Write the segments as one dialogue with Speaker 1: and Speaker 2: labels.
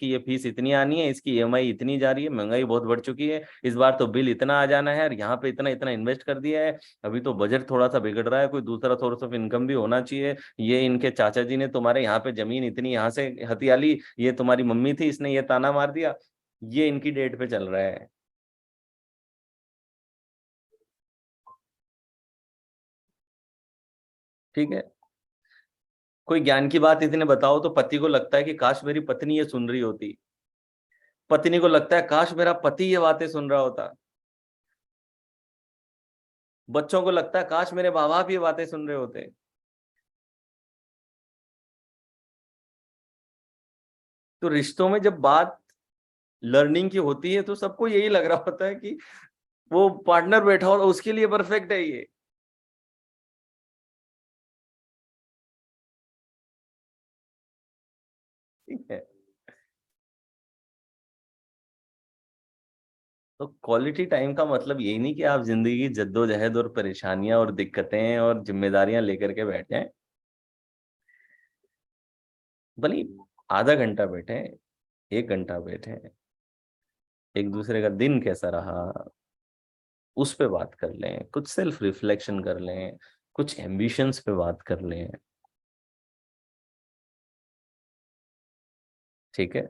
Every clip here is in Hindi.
Speaker 1: इसकी ये फीस इतनी आनी है, इसकी ईएमआई इतनी जा रही है, महंगाई बहुत बढ़ चुकी है, इस बार तो बिल इतना आ जाना है, और यहाँ पे इतना इतना इन्वेस्ट कर दिया है, अभी तो बजट थोड़ा सा बिगड़ रहा है, कोई दूसरा सोर्स ऑफ इनकम भी होना चाहिए, ये इनके चाचा जी ने तुम्हारे यहाँ पे जमीन इतनी यहाँ से हथिया ली, ये तुम्हारी मम्मी थी इसने ये ताना मार दिया, ये इनकी डेट पे चल रहा है। ठीक है। कोई ज्ञान की बात इतने बताओ तो पति को लगता है कि काश मेरी पत्नी ये सुन रही होती, पत्नी को लगता है काश मेरा पति ये बातें सुन रहा होता, बच्चों को लगता है काश मेरे माँ बाप ये बातें सुन रहे होते। तो रिश्तों में जब बात लर्निंग की होती है तो सबको यही लग रहा होता है कि वो पार्टनर बैठा हो उसके लिए परफेक्ट है ये। ठीक है। तो क्वालिटी टाइम का मतलब यही नहीं कि आप जिंदगी की जद्दोजहद और परेशानियां और दिक्कतें और जिम्मेदारियां लेकर के बैठ जाएं, भले ही आधा घंटा बैठे, 1 घंटा बैठे, एक दूसरे का दिन कैसा रहा उस पे बात कर लें, कुछ सेल्फ रिफ्लेक्शन कर लें, कुछ एम्बिशंस पे बात कर लें। ठीक है।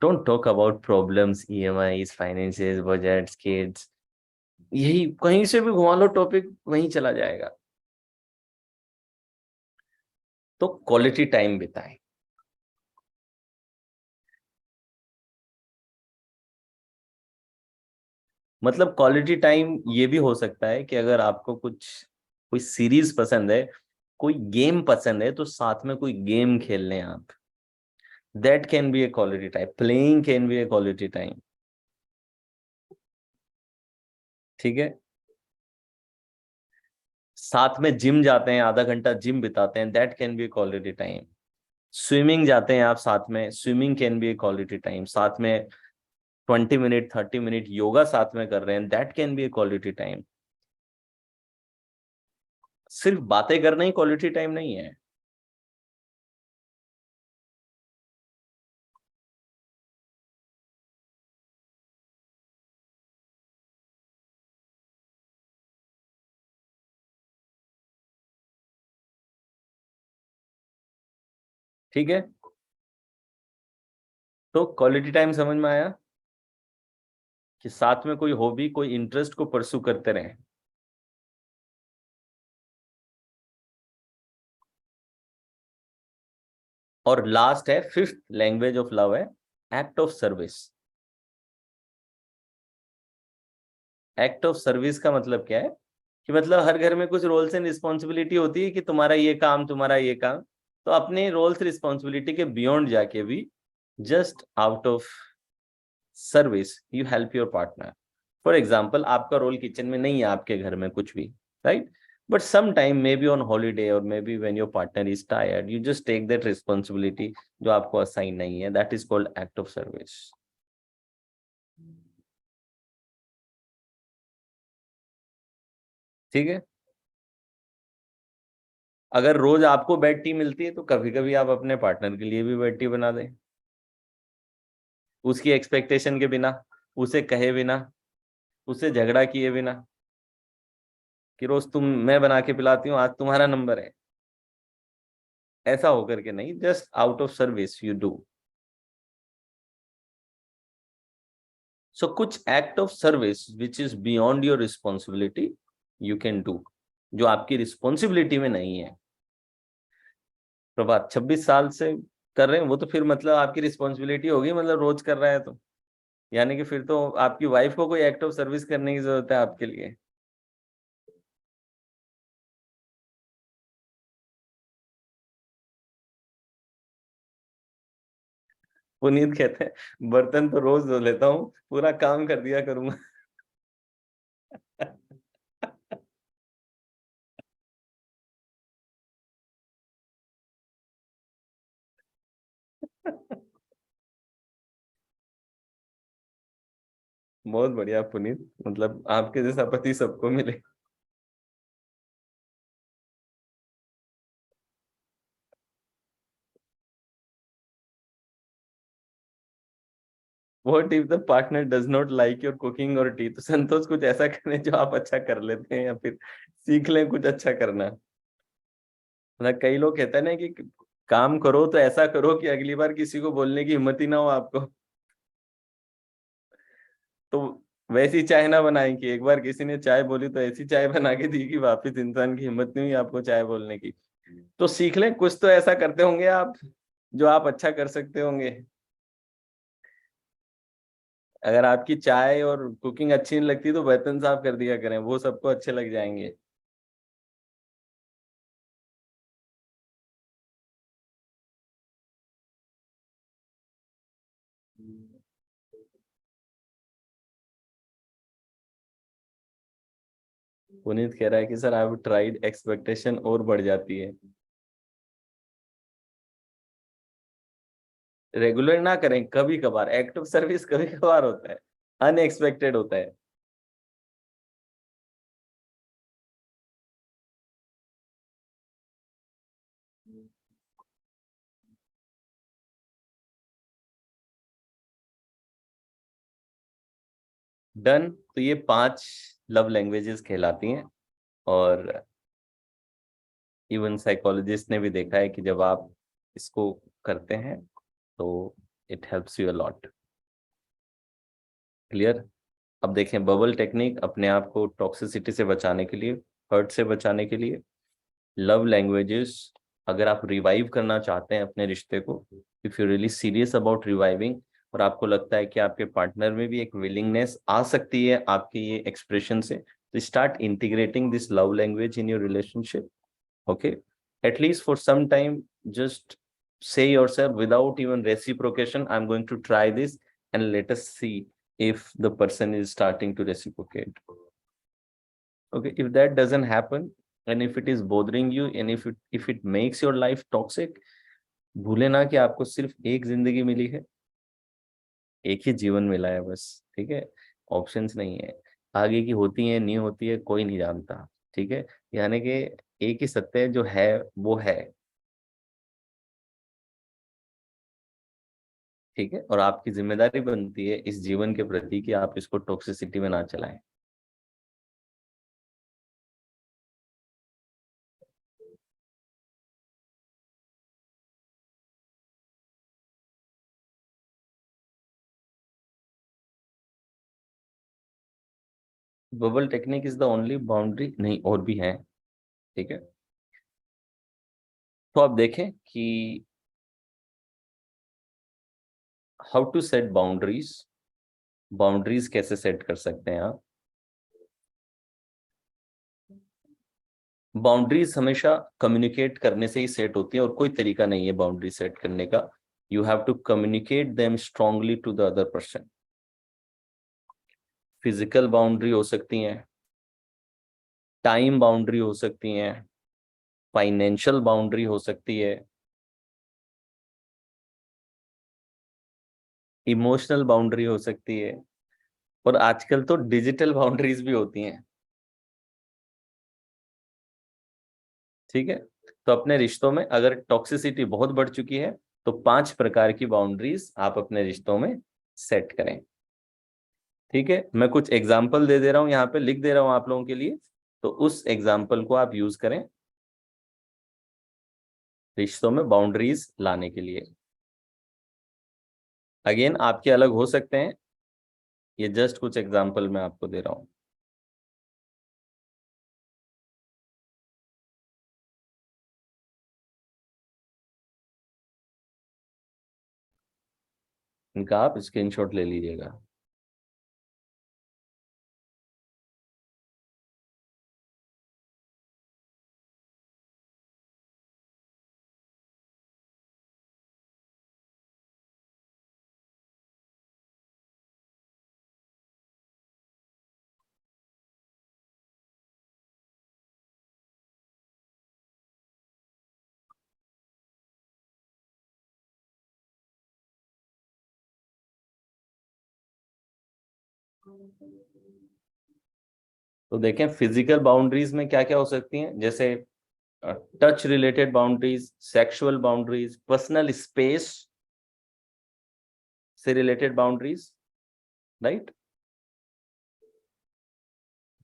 Speaker 1: Don't talk about problems, EMIs, finances, budgets, kids, यही कहीं से भी घुमा लो टॉपिक वहीं चला जाएगा। तो क्वालिटी टाइम बिताएं। मतलब क्वालिटी टाइम ये भी हो सकता है कि अगर आपको कुछ कोई सीरीज पसंद है, कोई गेम पसंद है, तो साथ में कोई गेम खेल लें आप, that can be A quality time, playing can be A quality time. ठीक है। साथ में जिम जाते हैं, आधा घंटा जिम बिताते हैं, that can be quality time. Swimming जाते हैं आप साथ में, swimming can be quality time. साथ में 20 मिनट 30 मिनट योगा साथ में कर रहे हैं, that can be quality time. सिर्फ बातें करना ही क्वालिटी टाइम नहीं है। ठीक है। तो क्वालिटी टाइम समझ में आया कि साथ में कोई हॉबी, कोई इंटरेस्ट को परसू करते रहें। और लास्ट है, फिफ्थ लैंग्वेज ऑफ लव है act of service. Act of service का मतलब क्या है कि मतलब हर घर में कुछ रोल्स एंड रिस्पॉन्सिबिलिटी होती है कि तुम्हारा ये काम, तुम्हारा ये काम, तो अपने रोल्स रिस्पॉन्सिबिलिटी के बियॉन्ड जाके भी just out of service you help your partner. For example, आपका रोल किचन में नहीं है आपके घर में कुछ भी, right, but some time maybe on holiday और maybe when your partner is tired you just take that responsibility जो आपको असाइन नहीं है, that is called act of service. ठीक है। अगर रोज आपको बेड टी मिलती है तो कभी कभी आप अपने पार्टनर के लिए भी बेड टी बना दें, उसकी एक्सपेक्टेशन के बिना, उसे कहे बिना, उससे झगड़ा किए बिना कि रोज तुम, मैं बना के पिलाती हूँ, आज तुम्हारा नंबर है, ऐसा होकर के नहीं, just out of service you do. So कुछ act of service which is beyond your responsibility you can do, जो आपकी रिस्पॉन्सिबिलिटी में नहीं है। प्रभात 26 साल से कर रहे हैं वो तो फिर मतलब आपकी रिस्पॉन्सिबिलिटी होगी, मतलब रोज कर रहा है तो, यानी कि फिर तो आपकी वाइफ को कोई एक्ट ऑफ सर्विस करने की जरूरत है आपके लिए। पुनीत कहते हैं बर्तन तो रोज धो लेता हूँ, पूरा काम कर दिया करूंगा। बहुत बढ़िया पुनीत, मतलब आपके जैसा पति सबको मिले। What if the partner does not like your cooking और टी? तो संतोष कुछ ऐसा करें जो आप अच्छा कर लेते हैं, या फिर सीख लें कुछ अच्छा करना। मतलब कई लोग कहते हैं ना कि काम करो तो ऐसा करो कि अगली बार किसी को बोलने की हिम्मत ही ना हो आपको। तो वैसी चाय ना बनाएं कि एक बार किसी ने चाय बोली तो ऐसी चाय बना के दी कि वापस इंसान की हिम्मत नहीं हुई आपको चाय बोलने की। तो सीख लें, कुछ तो ऐसा करते होंगे आप जो आप अच्छा कर सकते होंगे। अगर आपकी चाय और कुकिंग अच्छी नहीं लगती तो बर्तन साफ कर दिया करें, वो सबको अच्छे लग जाएंगे। पुनीत कह रहा है कि sir I have tried, expectation और बढ़ जाती है। रेगुलर ना करें, कभी कभार एक्ट ऑफ सर्विस कभी कभार होता है, अनएक्सपेक्टेड होता है। डन। तो ये 5 लव लैंग्वेजेस कहलाती हैं, और इवन साइकोलॉजिस्ट ने भी देखा है कि जब आप इसको करते हैं तो it helps you a lot. Clear? अब देखें, बबल टेक्निक अपने आप को टॉक्सिसिटी से बचाने के लिए, हर्ट से बचाने के लिए। लव लैंग्वेजेस, अगर आप रिवाइव करना चाहते हैं अपने रिश्ते को, if you really serious about reviving, और आपको लगता है कि आपके पार्टनर में भी एक विलिंगनेस आ सकती है आपके ये एक्सप्रेशन से, तो start integrating this love language in your relationship. Okay, at least for some time, just say yourself without even reciprocation, I'm going to try this, and let us see if the person is starting to reciprocate. Okay, if that doesn't happen, and if it is bothering you, and if it makes your life toxic, भूले ना कि आपको सिर्फ एक जिंदगी मिली है, एक ही जीवन मिला है बस। ठीक है, ऑप्शंस नहीं है। आगे की होती है नहीं होती है कोई नहीं जानता। ठीक है, यानी कि एक ही सत्य जो है वो है। ठीक है, और आपकी जिम्मेदारी बनती है इस जीवन के प्रति कि आप इसको टॉक्सिसिटी में ना चलाएं। Bubble technique is the only boundary नहीं, और भी है। ठीक है, तो आप देखें कि how to set boundaries, boundaries कैसे सेट कर सकते हैं आप। बाउंड्रीज हमेशा कम्युनिकेट करने से ही सेट होती है, और कोई तरीका नहीं है बाउंड्री सेट करने का। You have to communicate them strongly to the other person. Physical boundary हो सकती हैं, टाइम बाउंड्री हो सकती हैं, फाइनेंशियल बाउंड्री हो सकती है, इमोशनल बाउंड्री हो सकती है, और आजकल तो डिजिटल बाउंड्रीज भी होती हैं। ठीक है, तो अपने रिश्तों में अगर टॉक्सिसिटी बहुत बढ़ चुकी है तो 5 प्रकार की बाउंड्रीज आप अपने रिश्तों में सेट करें। ठीक है, मैं कुछ एग्जाम्पल दे दे रहा हूं, यहाँ पे लिख दे रहा हूं आप लोगों के लिए, तो उस एग्जाम्पल को आप यूज करें रिश्तों में बाउंड्रीज लाने के लिए। अगेन आपके अलग हो सकते हैं, ये जस्ट कुछ एग्जाम्पल मैं आपको दे रहा हूं। इनका आप स्क्रीनशॉट ले लीजिएगा। तो देखें, फिजिकल बाउंड्रीज में क्या क्या हो सकती हैं, जैसे touch related boundaries, sexual boundaries, personal space, से related boundaries, right?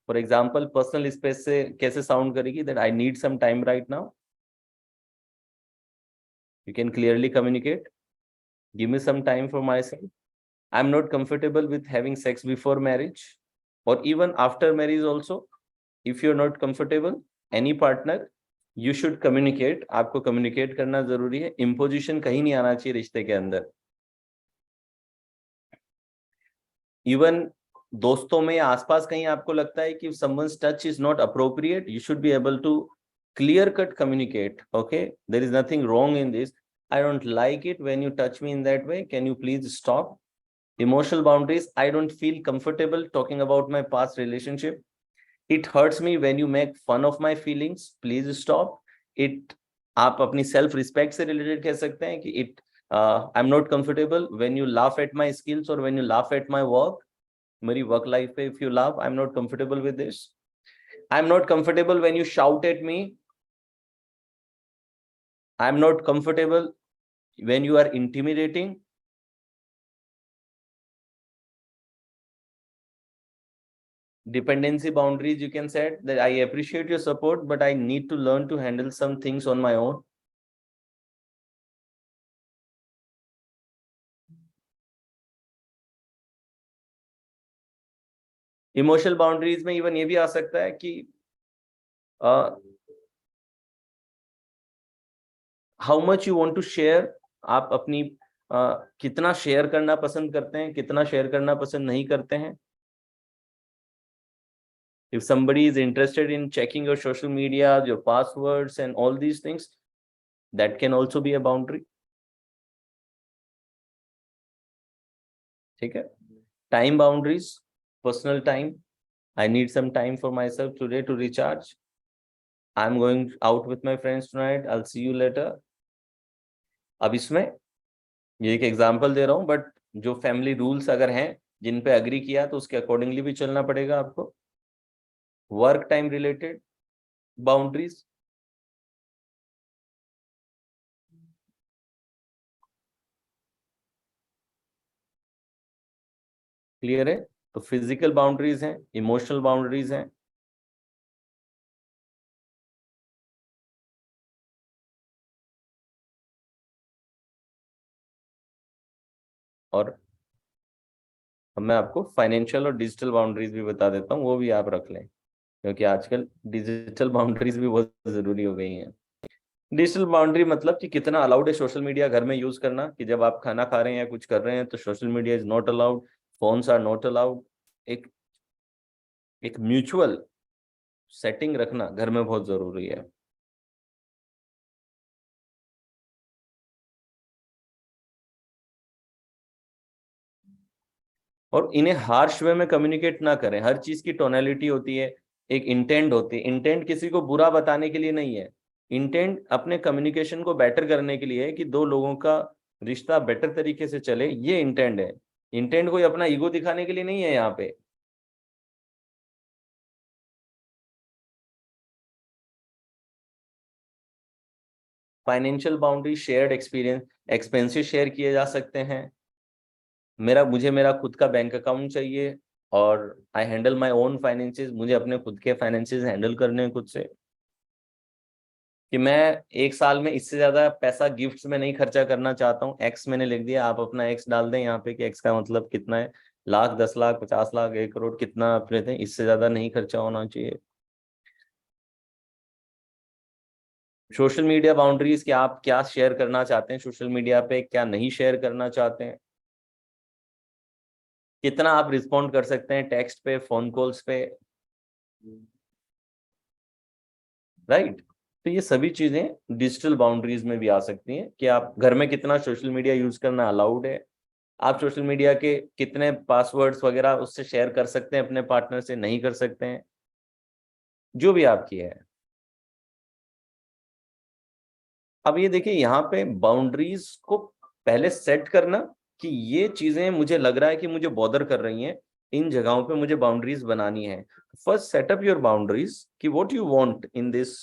Speaker 1: For example personal space से कैसे साउंड करेगी? That I need some time right now. You can clearly communicate. Give me some time for myself. I'm not comfortable with having sex before marriage or even after marriage also. If you're not comfortable, any partner, you should communicate. आपको communicate करना जरूरी है. Imposition कहीं नहीं आना चाहिए रिश्ते के अंदर. Even दोस्तों में आसपास कहीं आपको लगता है कि someone's touch is not appropriate, you should be able to clear cut communicate. Okay, there is nothing wrong in this. I don't like it when you touch me in that way. Can you please stop? Emotional boundaries. I don't feel comfortable talking about my past relationship. It hurts me when you make fun of my feelings. Please stop it. आप अपनी self respect से related कह सकते हैं कि I'm not comfortable when you laugh at my skills or when you laugh at my work. मेरी work life पे if you laugh, I'm not comfortable with this. I'm not comfortable when you shout at me. I'm not comfortable when you are intimidating. Dependency boundaries, you can set that I appreciate your support, but I need to learn to handle some things on my own. Emotional boundaries में even ये भी आ सकता है कि how much you want to share. आप अपनी कितना शेयर करना पसंद करते हैं, कितना शेयर करना पसंद नहीं करते हैं. If somebody is interested in checking your social media, your passwords and all these things, that can also be a boundary. ठीक है. Time boundaries, personal time. I need some time for myself today to recharge. I'm going out with my friends tonight. I'll see you later. अब इसमें ये एक एग्जांपल दे रहा हूं, बट जो फैमिली रूल्स अगर हैं जिन पे अग्री किया तो उसके अकॉर्डिंगली भी चलना पड़ेगा आपको. Work time related boundaries. Clear है? तो फिजिकल बाउंड्रीज हैं, इमोशनल बाउंड्रीज हैं, और अब मैं आपको फाइनेंशियल और डिजिटल बाउंड्रीज भी बता देता हूँ, वो भी आप रख लें क्योंकि आजकल डिजिटल बाउंड्रीज भी बहुत जरूरी हो गई हैं. डिजिटल बाउंड्री मतलब कि कितना अलाउड है सोशल मीडिया घर में यूज करना, कि जब आप खाना खा रहे हैं या कुछ कर रहे हैं तो social media is not allowed, phones are not allowed. एक म्यूचुअल सेटिंग रखना घर में बहुत जरूरी है. और इन्हें हार्श वे में कम्युनिकेट ना करें. हर चीज की टोनैलिटी होती है, एक इंटेंट होती है. इंटेंट किसी को बुरा बताने के लिए नहीं है. इंटेंट अपने कम्युनिकेशन को बेटर करने के लिए है कि दो लोगों का रिश्ता बेटर तरीके से चले, ये इंटेंट है. इंटेंट कोई अपना ईगो दिखाने के लिए नहीं है यहाँ पे. Financial boundary, shared experience, expenses share किए जा सकते हैं. मुझे मेरा खुद का बैंक अकाउंट चाहिए और I handle my own finances. मुझे अपने खुद के फाइनेंसेस हैंडल करने हैं खुद से, कि मैं एक साल में इससे ज्यादा पैसा गिफ्ट्स में नहीं खर्चा करना चाहता हूँ. एक्स मैंने लिख दिया, आप अपना एक्स डाल दें यहाँ पे कि एक्स का मतलब कितना है, लाख, 10 लाख, 50 लाख, 1 करोड़, कितना आप लेते हैं, इससे ज्यादा नहीं खर्चा होना चाहिए. सोशल मीडिया बाउंड्रीज, कि आप क्या शेयर करना चाहते हैं सोशल मीडिया पे, क्या नहीं शेयर करना चाहते हैं, कितना आप रिस्पॉन्ड कर सकते हैं टेक्स्ट पे, फोन कॉल्स पे, राइट? तो ये सभी चीजें डिजिटल बाउंड्रीज में भी आ सकती हैं कि आप घर में कितना सोशल मीडिया यूज करना अलाउड है, आप सोशल मीडिया के कितने पासवर्ड्स वगैरह उससे शेयर कर सकते हैं, अपने पार्टनर से नहीं कर सकते हैं, जो भी आपकी है. अब ये देखिए यहाँ पे बाउंड्रीज को पहले सेट करना कि ये चीजें मुझे लग रहा है कि मुझे बॉदर कर रही हैं, इन जगहों पे मुझे बाउंड्रीज बनानी है. फर्स्ट सेटअप योर बाउंड्रीज कि what you want in this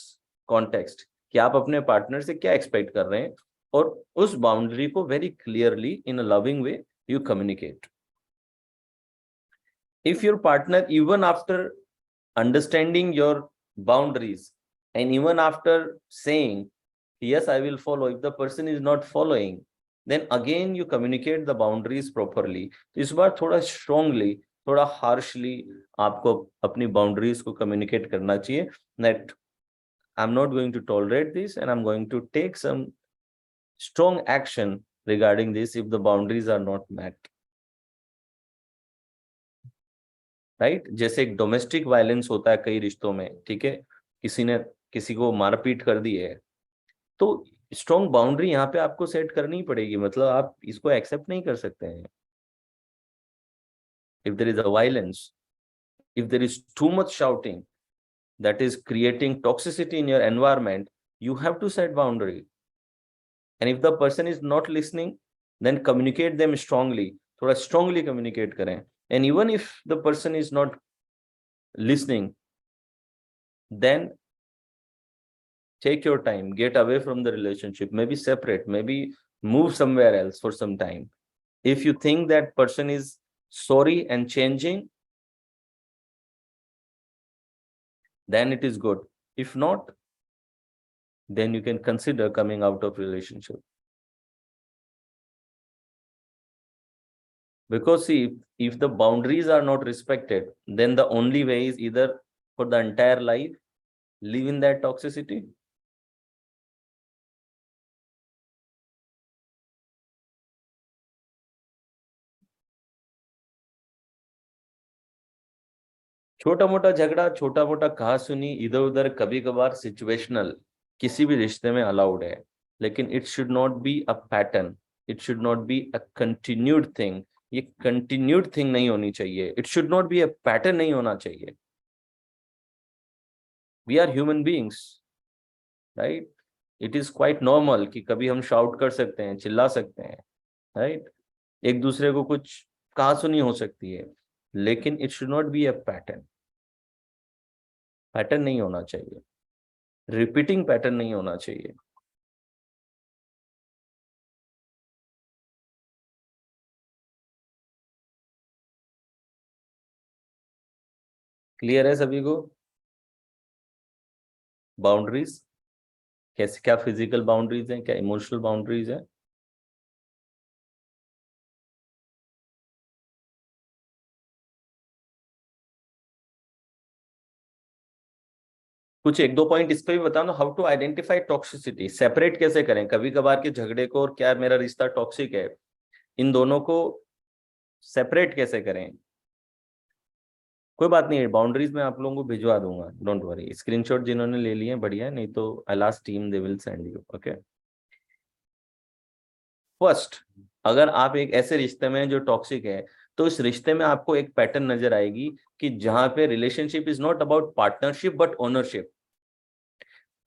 Speaker 1: context, कि आप अपने पार्टनर से क्या एक्सपेक्ट कर रहे हैं, और उस बाउंड्री को very clearly in a loving way you communicate. If your partner, even after understanding your boundaries and even after saying yes, I will follow, if the person is not following, then again you communicate the boundaries properly. इस बार थोड़ा strongly, थोड़ा harshly आपको अपनी boundaries को communicate करना चाहिए that I'm not going to tolerate this and I'm going to take some strong action regarding this if the boundaries are not met. Right जैसे एक डोमेस्टिक वायलेंस होता है कई रिश्तों में, ठीक है, किसी ने किसी को मारपीट कर दी है, तो स्ट्रॉन्ग बाउंड्री यहाँ पे आपको सेट करनी पड़ेगी, मतलब आप इसको एक्सेप्ट नहीं कर सकते हैं. If there is a violence, if there is too much shouting that is creating toxicity in your environment, you have to set boundary. And if the person is not listening, then communicate them strongly, थोड़ा strongly communicate करें. And even if the person is not listening, then take your time, get away from the relationship, maybe separate, maybe move somewhere else for some time. If you think that person is sorry and changing, then it is good. If not, then you can consider coming out of relationship. Because see, if the boundaries are not respected, then the only way is either for the entire life live in that toxicity, छोटा मोटा झगड़ा, छोटा मोटा कहा सुनी, इधर उधर, कभी कभार सिचुएशनल, किसी भी रिश्ते में अलाउड है, लेकिन it should not be a pattern, it should not be a continued thing. ये कंटिन्यूड थिंग नहीं होनी चाहिए, it should not be a pattern नहीं होना चाहिए. We are human beings, right. It is quite normal कि कभी हम शाउट कर सकते हैं, चिल्ला सकते हैं, राइट. एक दूसरे को कुछ कहा सुनी हो सकती है, लेकिन it should not be a pattern. Pattern नहीं होना चाहिए, रिपीटिंग पैटर्न नहीं होना चाहिए. क्लियर है सभी को? बाउंड्रीज कैसे, क्या फिजिकल बाउंड्रीज हैं, क्या इमोशनल बाउंड्रीज हैं? कुछ एक दो पॉइंट इस पे भी बताओ ना. How to identify toxicity, separate कैसे करें कभी कभार के झगड़े को और क्या मेरा रिश्ता टॉक्सिक है, इन दोनों को सेपरेट कैसे करें? कोई बात नहीं है, बाउंड्रीज में आप लोगों को भिजवा दूंगा, डोंट वरी. स्क्रीनशॉट जिन्होंने ले लिए बढ़िया, नहीं तो I last time they will send you. Okay, first, अगर आप एक ऐसे रिश्ते में जो टॉक्सिक है, तो इस रिश्ते में आपको एक पैटर्न नजर आएगी कि जहां पे relationship is not about partnership but ownership.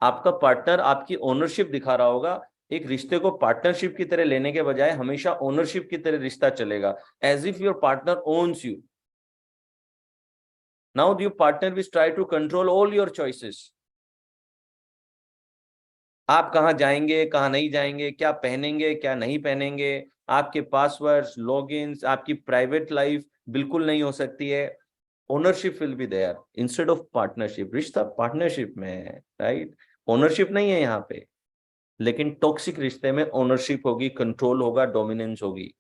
Speaker 1: आपका पार्टनर आपकी ओनरशिप दिखा रहा होगा. एक रिश्ते को पार्टनरशिप की तरह लेने के बजाय हमेशा ओनरशिप की तरह रिश्ता चलेगा, as if your partner owns you. Now your partner will try to control all your choices. आप कहाँ जाएंगे, कहाँ नहीं जाएंगे, क्या पहनेंगे, क्या नहीं पहनेंगे, आपके पासवर्ड्स, लॉगिन्स, आपकी प्राइवेट लाइफ बिल्कुल नहीं हो सकती है. Ownership will be there instead of partnership. रिश्ता पार्टनरशिप में है, राइट. ओनरशिप नहीं है यहाँ पे, लेकिन टॉक्सिक रिश्ते में ओनरशिप होगी, कंट्रोल होगा, डोमिनेंस होगी.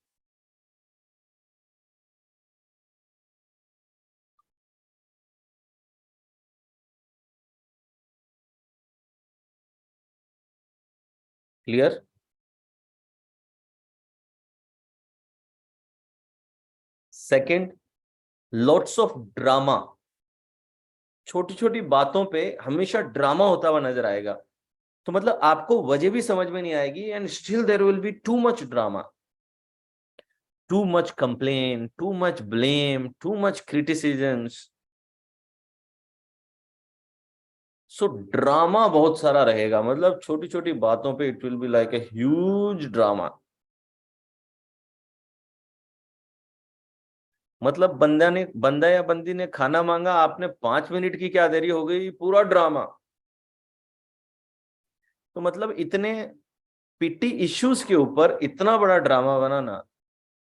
Speaker 1: Clear? Second, lots of drama. छोटी छोटी बातों पे हमेशा ड्रामा होता हुआ नजर आएगा, तो मतलब आपको वजह भी समझ में नहीं आएगी, and still there will be too much drama, too much complain, too much blame, too much criticisms. So drama बहुत सारा रहेगा, मतलब छोटी छोटी बातों पे it will be like a huge drama. मतलब बंदा या बंदी ने खाना मांगा, आपने 5 मिनट की क्या देरी हो गई, पूरा ड्रामा. तो मतलब इतने पिटी इश्यूज के ऊपर इतना बड़ा drama banana,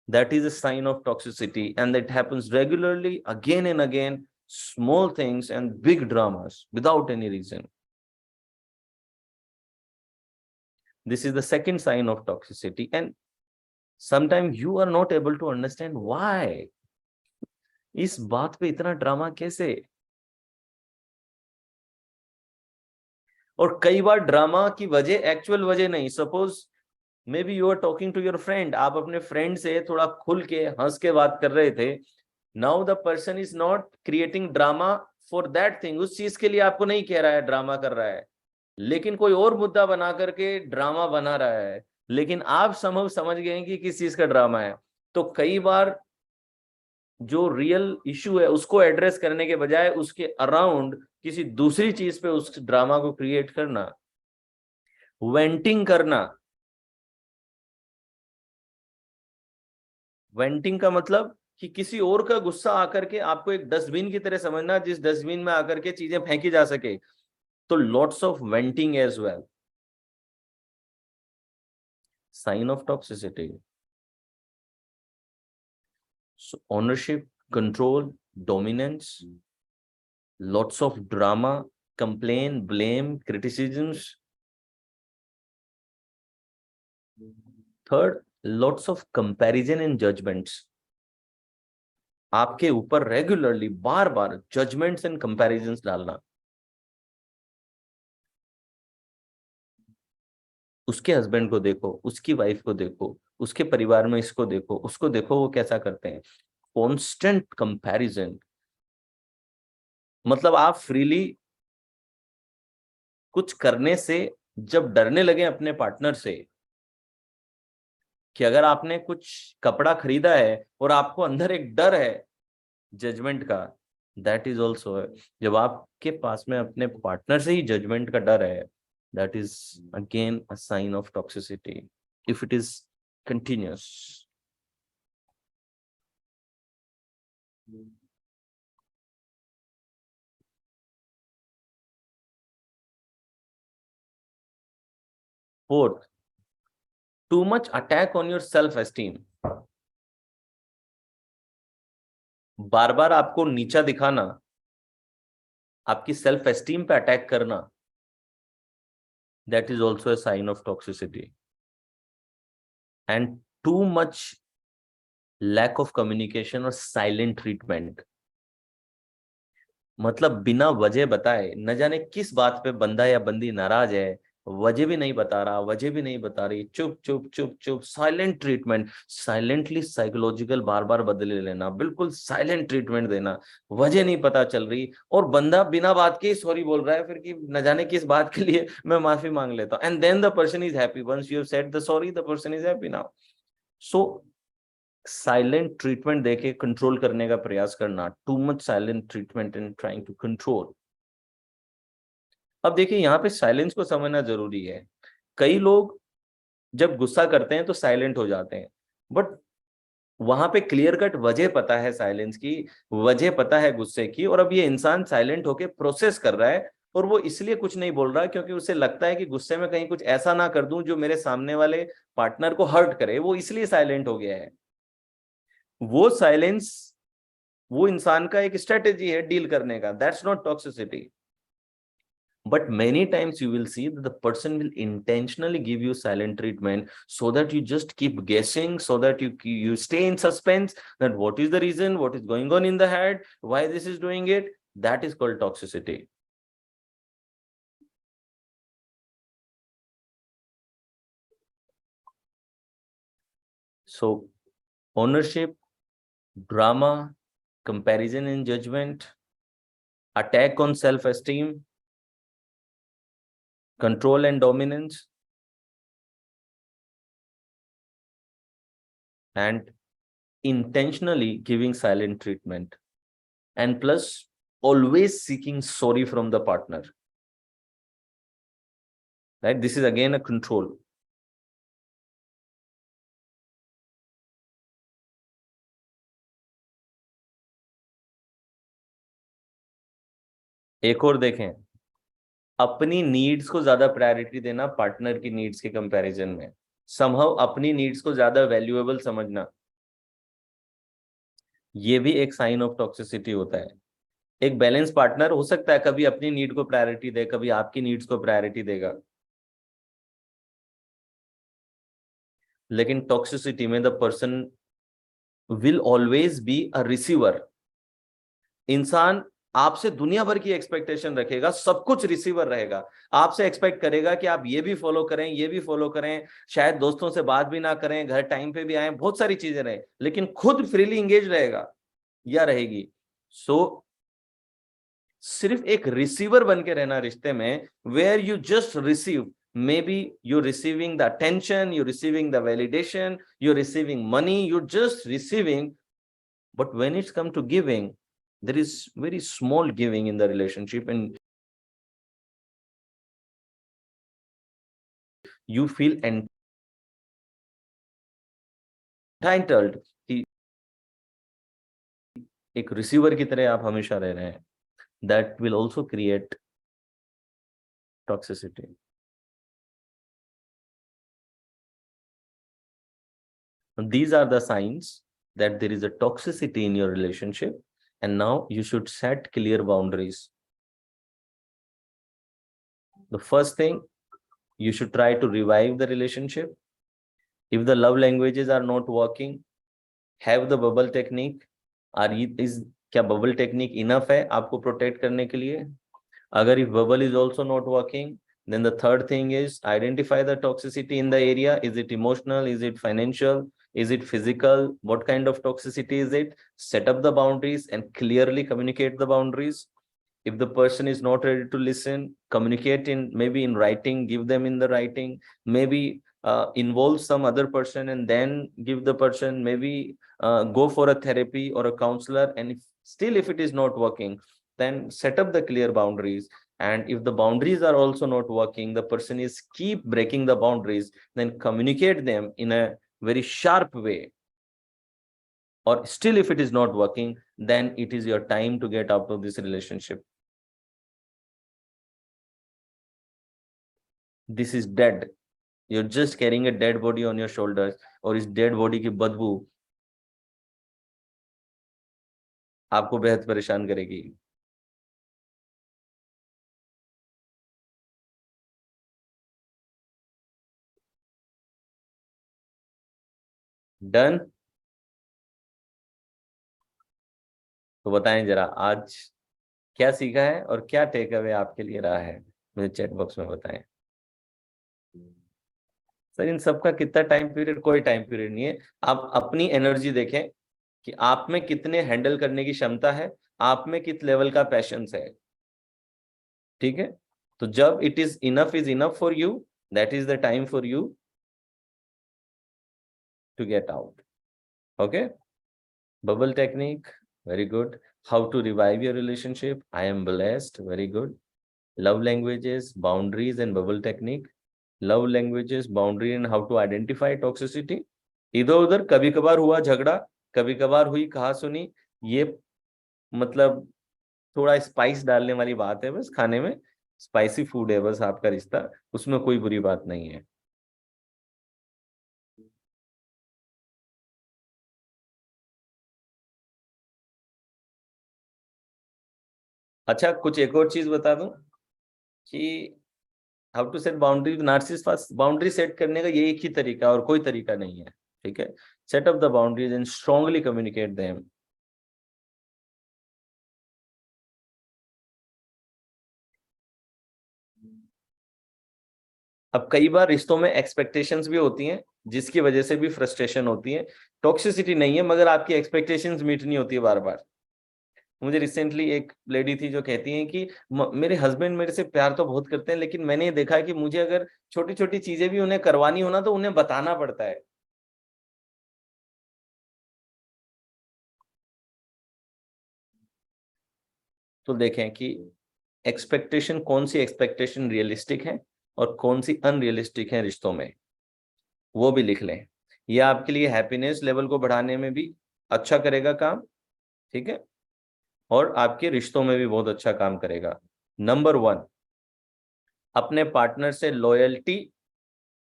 Speaker 1: that is a sign of toxicity, and that happens regularly, again and again, small things and big dramas without any reason. This is the second sign of toxicity, and sometimes you are not able to understand why. इस बात पे इतना ड्रामा कैसे? और कई बार ड्रामा की वजह एक्चुअल वजह नहीं, suppose may be you are talking to your friend, आप अपने फ्रेंड से थोड़ा खुल के हंस के बात कर रहे थे, now the person is not creating drama for that thing, उस चीज के लिए आपको नहीं कह रहा है ड्रामा कर रहा है, लेकिन कोई और मुद्दा बना करके ड्रामा बना रहा है, लेकिन आप समझ गए कि किस चीज का ड्रामा है। तो कई बार जो रियल इशू है उसको एड्रेस करने के बजाय उसके अराउंड किसी दूसरी चीज पे उस ड्रामा को क्रिएट करना, वेंटिंग करना। वेंटिंग का मतलब कि किसी और का गुस्सा आकर के आपको एक डस्टबिन की तरह समझना, जिस डस्टबिन में आकर के चीजें फेंकी जा सके। तो lots of venting as well, sign of toxicity. So ownership, control, dominance, lots of drama, complain, blame, criticisms. Third, lots of comparison and judgments. आपके ऊपर रेगुलरली बार बार जजमेंट्स एंड कंपैरिजंस डालना। उसके हस्बैंड को देखो, उसकी वाइफ को देखो, उसके परिवार में इसको देखो, उसको देखो वो कैसा करते हैं। कॉन्स्टेंट कंपैरिजन, मतलब आप फ्रीली कुछ करने से जब डरने लगे अपने पार्टनर से, कि अगर आपने कुछ कपड़ा खरीदा है और आपको अंदर एक डर है जजमेंट का, दैट इज ऑल्सो है। जब आपके पास में अपने पार्टनर से ही जजमेंट का डर है, that is again a sign of toxicity if it is continuous. Fourth, too much attack on your self esteem. बार बार आपको नीचा दिखाना, आपकी सेल्फ एस्टीम पे अटैक करना, that is also a sign of toxicity. And too much lack of communication और साइलेंट ट्रीटमेंट, मतलब बिना वजह बताए, न जाने किस बात पे बंदा या बंदी नाराज है, वजह भी नहीं बता रहा, वजह भी नहीं बता रही, चुप चुप चुप चुप, साइलेंट ट्रीटमेंट, साइलेंटली साइकोलॉजिकल बार बार बदले लेना, बिल्कुल साइलेंट ट्रीटमेंट देना, वजह नहीं पता चल रही, और बंदा बिना बात के सॉरी बोल रहा है फिर कि न जाने किस बात के लिए मैं माफी मांग लेता हूं, and then the person is happy, once you have said the sorry the person is happy now. So silent treatment देके कंट्रोल करने का प्रयास करना, too much silent treatment and trying to control. अब देखिए यहाँ पे साइलेंस को समझना जरूरी है। कई लोग जब गुस्सा करते हैं तो साइलेंट हो जाते हैं, बट वहां पे क्लियर कट वजह पता है साइलेंस की, वजह पता है गुस्से की, और अब ये इंसान साइलेंट होके प्रोसेस कर रहा है, और वो इसलिए कुछ नहीं बोल रहा क्योंकि उसे लगता है कि गुस्से में कहीं कुछ ऐसा ना कर दूं जो मेरे सामने वाले पार्टनर को हर्ट करे, वो इसलिए साइलेंट हो गया है। वो साइलेंस वो इंसान का एक स्ट्रेटेजी है डील करने का, that's not toxicity. But many times you will see that the person will intentionally give you silent treatment so that you just keep guessing, so that you stay in suspense that what is the reason, what is going on in the head, why this is doing it. That is called toxicity. So ownership, drama, comparison and judgment, attack on self-esteem, control and dominance, and intentionally giving silent treatment, and plus always seeking sorry from the partner, right? This is again a control. एक और देखें, अपनी नीड्स को ज्यादा प्रायोरिटी देना पार्टनर की नीड्स के कंपैरिजन में, समहाउ अपनी नीड्स को ज्यादा वैल्यूएबल समझना, ये भी एक साइन ऑफ टॉक्सिसिटी होता है। एक बैलेंस पार्टनर हो सकता है कभी अपनी नीड को प्रायोरिटी दे, कभी आपकी नीड्स को प्रायोरिटी देगा, लेकिन टॉक्सिसिटी में the person will always be a receiver. इंसान आपसे दुनिया भर की एक्सपेक्टेशन रखेगा, सब कुछ रिसीवर रहेगा। आपसे एक्सपेक्ट करेगा कि आप ये भी फॉलो करें, ये भी फॉलो करें, शायद दोस्तों से बात भी ना करें, घर टाइम पे भी आए, बहुत सारी चीजें रहे, लेकिन खुद फ्रीली इंगेज रहेगा या रहेगी। सो सिर्फ एक रिसीवर बन के रहना रिश्ते में, where you just receive, may be you receiving the attention, you receiving the validation, you receiving money, you just receiving, but when it's come to giving, there is very small giving in the relationship, and you feel entitled कि एक रिसीवर की तरह आप हमेशा रह रहे हैं। that will also create toxicity. These are the signs that there is a toxicity in your relationship, and now you should set clear boundaries. The first thing, you should try to revive the relationship. If the love languages are not working, have the bubble technique. Is क्या bubble technique enough है आपको protect करने के लिए? अगर if bubble is also not working, then the third thing is identify the toxicity in the area. Is it emotional? Is it financial? Is it physical? What kind of toxicity is it? Set up the boundaries and clearly communicate the boundaries. If the person is not ready to listen, communicate in maybe in writing, give them in the writing, maybe involve some other person and then give the person, maybe go for a therapy or a counselor. And if it is not working, then set up the clear boundaries. And if the boundaries are also not working, the person is keep breaking the boundaries, then communicate them in a very sharp way. Or still if it is not working, then it is your time to get out of this relationship. This is dead. You're just carrying a dead body on your shoulders, और इस dead body की बदबू आपको बेहद परेशान करेगी। डन? तो बताएं जरा आज क्या सीखा है और क्या टेक अवे आपके लिए रहा है, मुझे चैट बॉक्स में बताएं। सर इन सबका कितना टाइम पीरियड? कोई टाइम पीरियड नहीं है। आप अपनी एनर्जी देखें कि आप में कितने हैंडल करने की क्षमता है, आप में किस लेवल का पैशंस है। ठीक है, तो जब it is enough for you, that is the time for you to get out. Okay, bubble technique, very good. How to revive your relationship, I am blessed, very good. Love languages, boundaries and bubble technique. Love languages, boundary and how to identify toxicity. इधर उधर कभी कभार हुआ झगड़ा, कभी कभार हुई कहा सुनी, ये मतलब थोड़ा स्पाइस डालने वाली बात है, बस खाने में स्पाइसी फूड है बस आपका रिश्ता, उसमें कोई बुरी बात नहीं है। अच्छा, कुछ एक और चीज बता दूं कि how to set boundary. Narcissist पास बाउंड्री सेट करने का ये एक ही तरीका और कोई तरीका नहीं है। ठीक है, set up the boundaries and strongly communicate them. अब कई बार रिश्तों में एक्सपेक्टेशंस भी होती हैं, जिसकी वजह से भी फ्रस्ट्रेशन होती है। टॉक्सिसिटी नहीं है, मगर आपकी एक्सपेक्टेशंस मीट नहीं होती है बार बार। मुझे रिसेंटली एक लेडी थी जो कहती हैं कि मेरे हस्बैंड मेरे से प्यार तो बहुत करते हैं, लेकिन मैंने ये देखा है कि मुझे अगर छोटी छोटी चीजें भी उन्हें करवानी हो ना, तो उन्हें बताना पड़ता है। तो देखें कि एक्सपेक्टेशन, कौन सी एक्सपेक्टेशन रियलिस्टिक है और कौन सी अनरियलिस्टिक है रिश्तों में, वो भी लिख लें। ये आपके लिए हैप्पीनेस लेवल को बढ़ाने में भी अच्छा करेगा काम। ठीक है, और आपके रिश्तों में भी बहुत अच्छा काम करेगा। नंबर 1, अपने पार्टनर से लॉयल्टी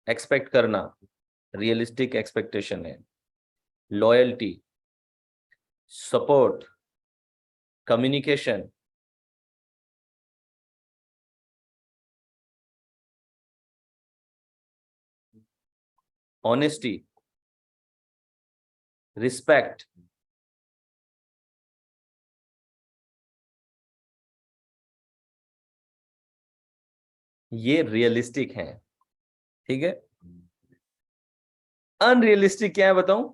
Speaker 1: एक्सपेक्ट करना रियलिस्टिक एक्सपेक्टेशन है। Loyalty, support, communication, honesty, respect, ये रियलिस्टिक हैं। ठीक है, अनरियलिस्टिक क्या है बताऊं?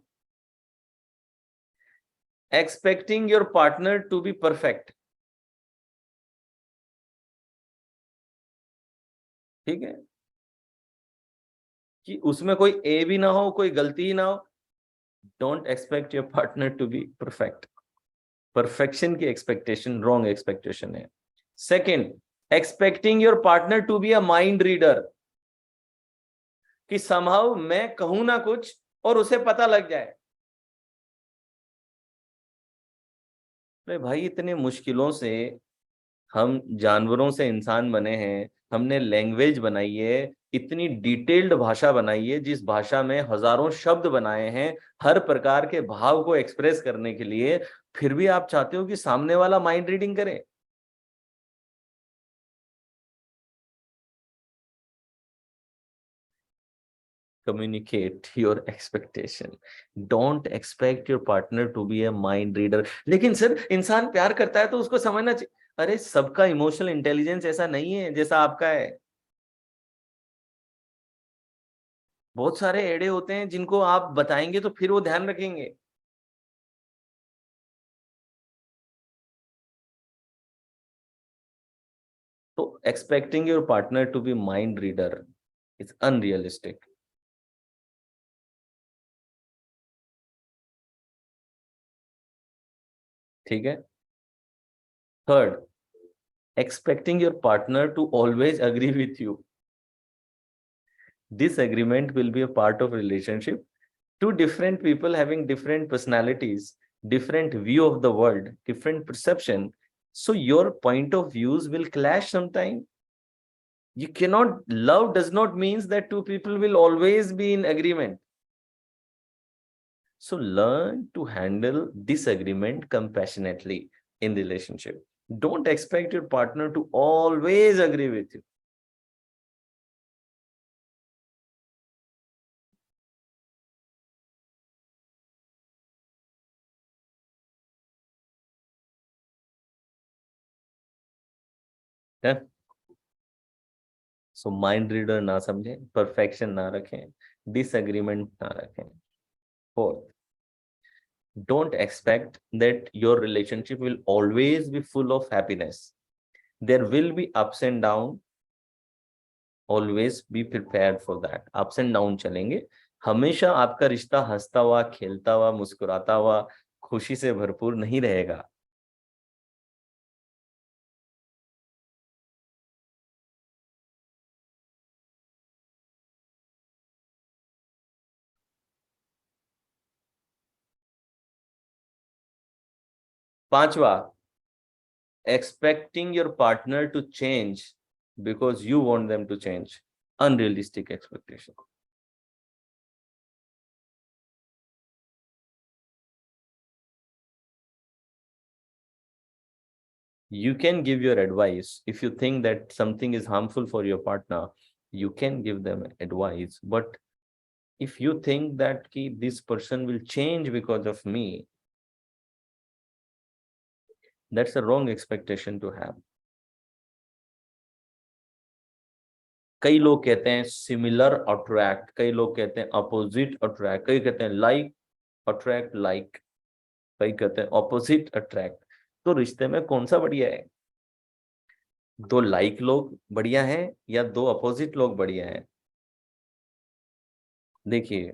Speaker 1: Expecting your partner to be perfect. ठीक है, कि उसमें कोई ए भी ना हो, कोई गलती ही ना हो। Don't expect your partner to be perfect. Perfection की एक्सपेक्टेशन रॉन्ग एक्सपेक्टेशन है। Second, expecting your partner to be a mind reader, कि समहाउ मैं कहूं ना कुछ और उसे पता लग जाए। अरे भाई, इतने मुश्किलों से हम जानवरों से इंसान बने हैं, हमने लैंग्वेज बनाई है, इतनी डिटेल्ड भाषा बनाई है, जिस भाषा में हजारों शब्द बनाए हैं हर प्रकार के भाव को एक्सप्रेस करने के लिए। फिर भी आप चाहते हो कि सामने वाला माइंड रीडिंग करे? Communicate your expectation. Don't expect your partner to be a mind reader. लेकिन सर, इंसान प्यार करता है तो उसको समझना चाहिए। अरे, सबका इमोशनल इंटेलिजेंस ऐसा नहीं है जैसा आपका है। बहुत सारे एड़े होते हैं जिनको आप बताएंगे तो फिर वो ध्यान रखेंगे। तो expecting your partner to be mind reader is unrealistic. ठीक है। Third, expecting your partner to always agree with you. Disagreement will be a part of relationship. Two different people having different personalities, different view of the world, different perception. So your point of views will clash sometime. You cannot, love does not means that two people will always be in agreement. So learn to handle disagreement compassionately in relationship. Don't expect your partner to always agree with you. Yeah? So mind reader ना समझें, परफेक्शन ना रखें, डिसएग्रीमेंट ना रखें। Fourth, don't expect that your relationship will always be full of happiness. There will be ups and down. Always be prepared for that. Ups and down चलेंगे। हमेशा आपका रिश्ता हंसता हुआ, खेलता हुआ, मुस्कुराता हुआ, खुशी से भरपूर नहीं रहेगा। पांचवा, expecting your partner to change because you want them to change. Unrealistic expectation. You can give your advice if you think that something is harmful for your partner. You can give them advice, but if you think that this person will change because of me, that's a wrong expectation to have. कई लोग कहते हैं सिमिलर अट्रैक्ट, कई लोग कहते हैं अपोजिट अट्रैक्ट, कई कहते हैं लाइक अट्रैक्ट लाइक, कई कहते हैं ऑपोजिट अट्रैक्ट। तो रिश्ते में कौन सा बढ़िया है? दो लाइक लोग बढ़िया हैं या दो अपोजिट लोग बढ़िया हैं? देखिए,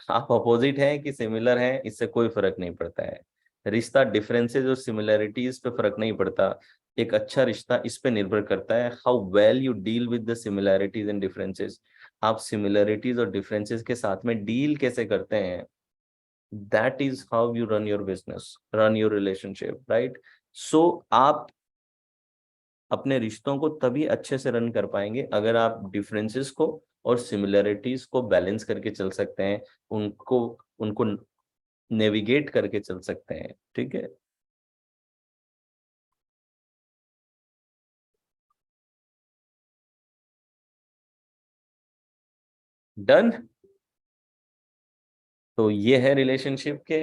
Speaker 1: आप अपोजिट हैं कि सिमिलर हैं, इससे कोई फर्क नहीं पड़ता है। रिश्ता डिफरेंसेस और सिमिलैरिटीज पे फर्क नहीं पड़ता। एक अच्छा रिश्ता इस पे निर्भर करता है how well you deal with the similarities and differences. आप सिमिलैरिटीज और डिफरेंसेस के साथ में डील कैसे करते हैं, that is how you run your business, run your relationship, right? So आप अपने रिश्तों को तभी अच्छे से रन कर पाएंगे अगर आप डिफरेंसेस को और सिमिलैरिटीज को बैलेंस करके चल सकते हैं। उनको उनको नेविगेट करके चल सकते हैं, ठीक है। डन। तो ये है रिलेशनशिप के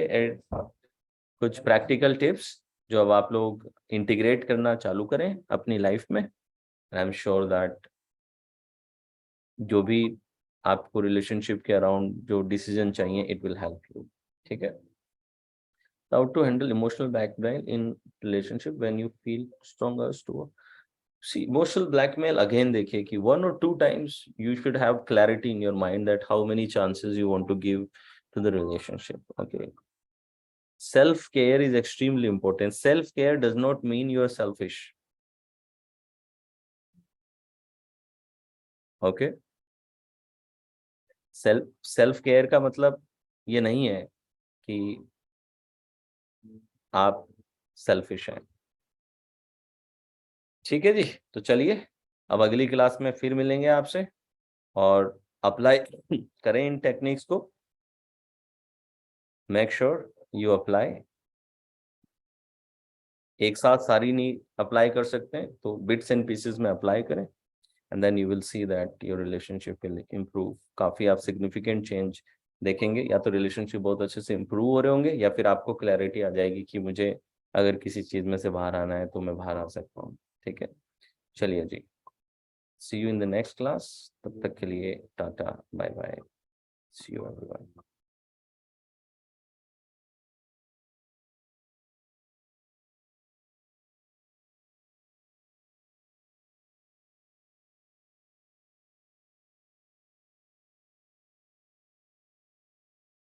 Speaker 1: कुछ प्रैक्टिकल टिप्स जो अब आप लोग इंटीग्रेट करना चालू करें अपनी लाइफ में। आई एम श्योर दैट जो भी आपको रिलेशनशिप के अराउंड जो डिसीजन चाहिए, इट विल हेल्प यू, ठीक है। How to handle emotional blackmail in relationship when you feel strong urge to see emotional blackmail, again देखिए कि 1 or 2 times you should have clarity in your mind that how many chances you want to give to the relationship. Okay, self care is extremely important. Self care does not mean you are selfish. Okay, self care का मतलब ये नहीं है कि आप सेल्फिश हैं, ठीक है जी। तो चलिए अब अगली क्लास में फिर मिलेंगे आपसे और अप्लाई करें इन टेक्निक्स को। Make sure you apply. एक साथ सारी नहीं अप्लाई कर सकते हैं, तो बिट्स एंड पीसेस में अप्लाई करें, and then you will see that your relationship will improve. काफ़ी आप सिग्निफिकेंट चेंज देखेंगे, या तो रिलेशनशिप बहुत अच्छे से इम्प्रूव हो रहे होंगे, या फिर आपको क्लैरिटी आ जाएगी कि मुझे अगर किसी चीज़ में से बाहर आना है तो मैं बाहर आ सकता हूँ, ठीक है। चलिए जी, see you in the next class. तब तक के लिए tata bye bye, see you everyone.